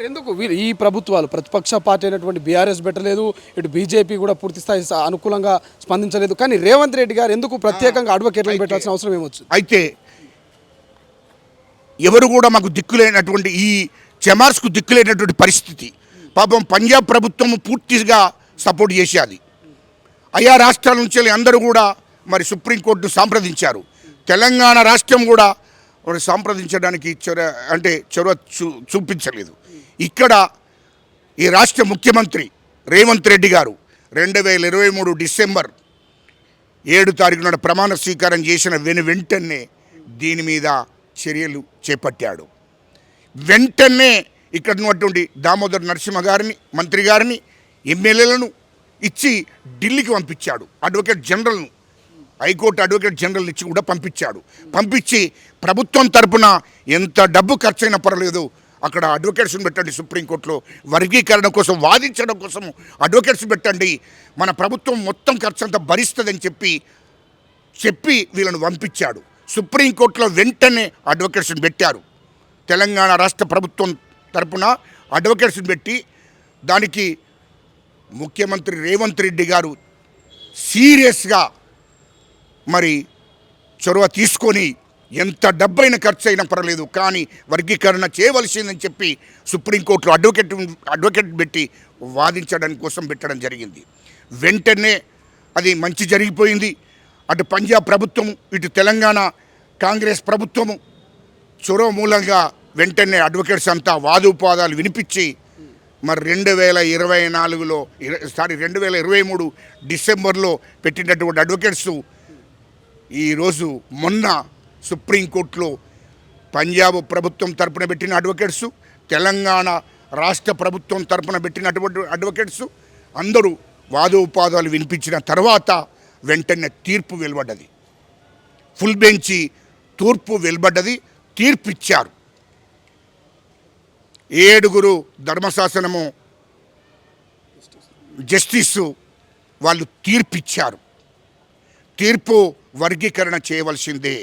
మరి ఎందుకు ఈ ప్రభుత్వాలు ప్రతిపక్ష పార్టీ అయినటువంటి బీఆర్ఎస్ పెట్టలేదు, ఇటు బీజేపీ కూడా పూర్తి స్థాయి అనుకూలంగా స్పందించలేదు, కానీ రేవంత్ రెడ్డి గారు ఎందుకు ప్రత్యేకంగా అడ్వకేట్లను పెట్టాల్సిన అవసరం ఏమొచ్చు? అయితే ఎవరు కూడా మాకు దిక్కులేనటువంటి ఈ చెమార్స్కు దిక్కులేనటువంటి పరిస్థితి. పాపం పంజాబ్ ప్రభుత్వం పూర్తిగా సపోర్ట్ చేసేది. ఆయా రాష్ట్రాల నుంచి అందరూ కూడా మరి సుప్రీంకోర్టును సంప్రదించారు. తెలంగాణ రాష్ట్రం కూడా సంప్రదించడానికి చొరవ చూపించలేదు. ఇక్కడ ఈ రాష్ట్ర ముఖ్యమంత్రి రేవంత్ రెడ్డి గారు 2023 డిసెంబర్ 7 తారీఖు నాడు ప్రమాణ స్వీకారం చేసిన వెంటనే దీని మీద చర్యలు చేపట్టాడు. వెంటనే ఇక్కడ ఉన్నటువంటి దామోదర్ నరసింహ గారిని, మంత్రి గారిని, ఎమ్మెల్యేలను ఇచ్చి ఢిల్లీకి పంపించాడు. అడ్వకేట్ జనరల్ను, హైకోర్టు అడ్వకేట్ జనరల్ ఇచ్చి కూడా పంపించి ప్రభుత్వం తరపున ఎంత డబ్బు ఖర్చైనా పర్వాలేదు అక్కడ అడ్వకేట్స్ని పెట్టండి, సుప్రీంకోర్టులో వర్గీకరణ కోసం వాదించడం కోసం అడ్వకేట్స్ పెట్టండి, మన ప్రభుత్వం మొత్తం ఖర్చు అంతా భరిస్తుందని చెప్పి వీళ్ళను పంపించాడు. సుప్రీంకోర్టులో వెంటనే అడ్వకేట్స్ని పెట్టారు. తెలంగాణ రాష్ట్ర ప్రభుత్వం తరపున అడ్వకేట్స్ని పెట్టి దానికి ముఖ్యమంత్రి రేవంత్ రెడ్డి గారు సీరియస్గా మరి చొరవ తీసుకొని ఎంత డబ్బైన ఖర్చు అయినా పర్వాలేదు కానీ వర్గీకరణ చేయవలసిందని చెప్పి సుప్రీంకోర్టులో అడ్వకేట్ పెట్టి వాదించడానికి కోసం పెట్టడం జరిగింది. వెంటనే అది మంచి జరిగిపోయింది. అటు పంజాబ్ ప్రభుత్వం, ఇటు తెలంగాణ కాంగ్రెస్ ప్రభుత్వము చొరవ మూలంగా వెంటనే అడ్వకేట్స్ అంతా వాదోపాదాలు వినిపించి మరి 2023 డిసెంబర్లో పెట్టినటువంటి అడ్వకేట్స్ ఈరోజు మొన్న సుప్రీంకోర్టులో పంజాబ్ ప్రభుత్వం తరపున పెట్టిన అడ్వకేట్స్, తెలంగాణ రాష్ట్ర ప్రభుత్వం తరపున పెట్టినటువంటి అడ్వకేట్స్ అందరూ వాదోపాదాలు వినిపించిన తర్వాత వెంటనే తీర్పు వెలువడ్డది. ఫుల్ బెంచి తీర్పు ఇచ్చారు. 7 ధర్మశాసనము జస్టిసు వాళ్ళు తీర్పిచ్చారు. తీర్పు వర్గీకరణ చేయవలసిందే,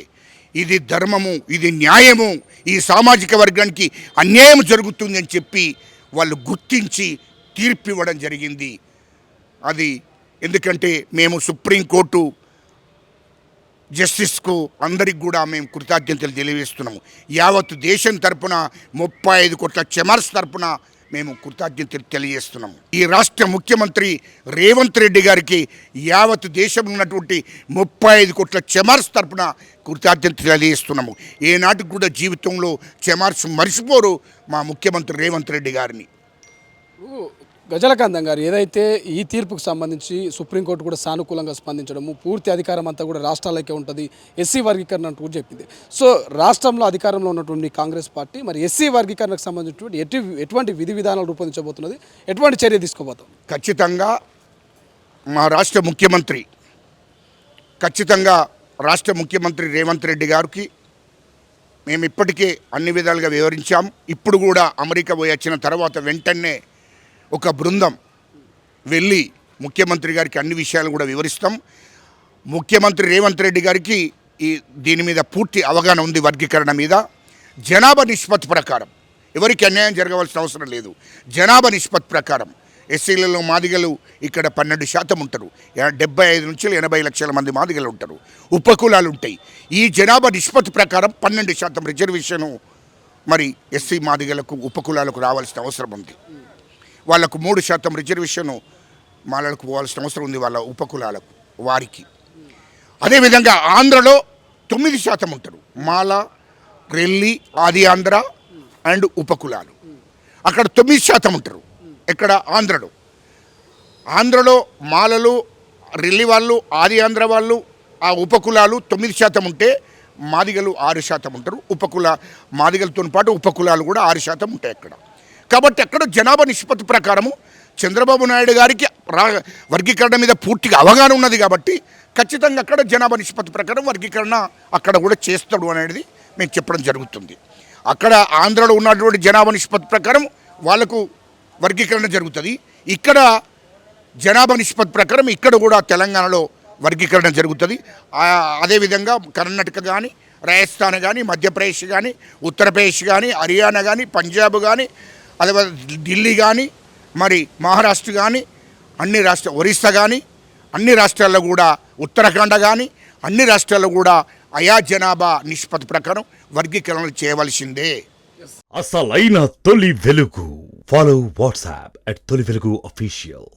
ఇది ధర్మము, ఇది న్యాయము, ఈ సామాజిక వర్గానికి అన్యాయం జరుగుతుంది అని చెప్పి వాళ్ళు గుర్తించి తీర్పు ఇవ్వడం జరిగింది. అది ఎందుకంటే మేము సుప్రీంకోర్టు జస్టిస్కు అందరికి కూడా మేము కృతజ్ఞతలు తెలియజేస్తున్నాము. యావత్ దేశం తరపున 35 కోట్ల చెమార్స్ తరపున మేము కృతజ్ఞతలు తెలియజేస్తున్నాము. ఈ రాష్ట్ర ముఖ్యమంత్రి రేవంత్ రెడ్డి గారికి యావత్ దేశంలో ఉన్నటువంటి 35 కోట్ల చెమార్స్ తరపున కృతజ్ఞతలు తెలియజేస్తున్నాము. ఏనాటికి కూడా జీవితంలో చెమార్స్ మర్చిపోరు మా ముఖ్యమంత్రి రేవంత్ రెడ్డి గారిని. గజలకాంతం గారు, ఏదైతే ఈ తీర్పుకు సంబంధించి సుప్రీంకోర్టు కూడా సానుకూలంగా స్పందించడము, పూర్తి అధికారం అంతా కూడా రాష్ట్రాలకే ఉంటుంది, ఎస్సీ వర్గీకరణ అంటూ కూడా చెప్పింది. సో రాష్ట్రంలో అధికారంలో ఉన్నటువంటి కాంగ్రెస్ పార్టీ మరి ఎస్సీ వర్గీకరణకు సంబంధించినటువంటి ఎటువంటి విధి విధానాలు రూపొందించబోతున్నది, ఎటువంటి చర్య తీసుకోబోతాం? ఖచ్చితంగా మా రాష్ట్ర ముఖ్యమంత్రి రేవంత్ రెడ్డి గారికి మేము ఇప్పటికే అన్ని విధాలుగా వివరించాం. ఇప్పుడు కూడా అమెరికా పోయి వచ్చిన తర్వాత వెంటనే ఒక బృందం వెళ్ళి ముఖ్యమంత్రి గారికి అన్ని విషయాలు కూడా వివరిస్తాం. ముఖ్యమంత్రి రేవంత్ రెడ్డి గారికి దీని మీద పూర్తి అవగాహన ఉంది. వర్గీకరణ మీద జనాభా నిష్పత్తి ప్రకారం ఎవరికి అన్యాయం జరగవలసిన అవసరం లేదు. జనాభా నిష్పత్తి ప్రకారం ఎస్సీలలో మాదిగలు ఇక్కడ 12% ఉంటారు. 75 నుంచి 80 లక్షల మంది మాదిగలు ఉంటారు. ఉపకులాలు ఉంటాయి. ఈ జనాభా నిష్పత్తి ప్రకారం 12% రిజర్వేషను మరి ఎస్సీ మాదిగలకు ఉపకులాలకు రావాల్సిన అవసరం ఉంది. వాళ్ళకు 3% రిజర్వేషను మాలలకు పోవాల్సిన అవసరం ఉంది, వాళ్ళ ఉపకులాలకు వారికి. అదేవిధంగా ఆంధ్రలో 9% ఉంటారు. మాల, రెల్లి, ఆది ఆంధ్ర అండ్ ఉపకులాలు అక్కడ 9% ఉంటారు. ఇక్కడ ఆంధ్రలో మాలలు, రెల్లి వాళ్ళు, ఆది ఆంధ్ర వాళ్ళు, ఆ ఉపకులాలు 9% ఉంటే మాదిగలు 6% ఉంటారు. మాదిగలతో పాటు ఉపకులాలు కూడా 6% ఉంటాయి అక్కడ. కాబట్టి అక్కడ జనాభా నిష్పత్తి ప్రకారము చంద్రబాబు నాయుడు గారికి వర్గీకరణ మీద పూర్తిగా అవగాహన ఉన్నది కాబట్టి ఖచ్చితంగా అక్కడ జనాభా నిష్పత్తి ప్రకారం వర్గీకరణ అక్కడ కూడా చేస్తాడు అనేది మేము చెప్పడం జరుగుతుంది. అక్కడ ఆంధ్రలో ఉన్నటువంటి జనాభా నిష్పత్తి ప్రకారం వాళ్ళకు వర్గీకరణ జరుగుతుంది. ఇక్కడ జనాభా నిష్పత్తి ప్రకారం ఇక్కడ కూడా తెలంగాణలో వర్గీకరణ జరుగుతుంది. అదేవిధంగా కర్ణాటక కానీ, రాజస్థాన్ కానీ, మధ్యప్రదేశ్ కానీ, ఉత్తరప్రదేశ్ కానీ, హర్యానా కానీ, పంజాబ్ కానీ, అదే ఢిల్లీ కానీ మరి మహారాష్ట్ర కానీ అన్ని రాష్ట్ర ఒరిస్సా కానీ అన్ని రాష్ట్రాల్లో కూడా ఉత్తరాఖండ్ కానీ అన్ని రాష్ట్రాల్లో కూడా ఆయా జనాభా నిష్పత్తి ప్రకారం వర్గీకరణ చేయవలసిందే. అసలైన తొలి వెలుగు. ఫాలో వాట్సాప్ @తొలి వెలుగు official.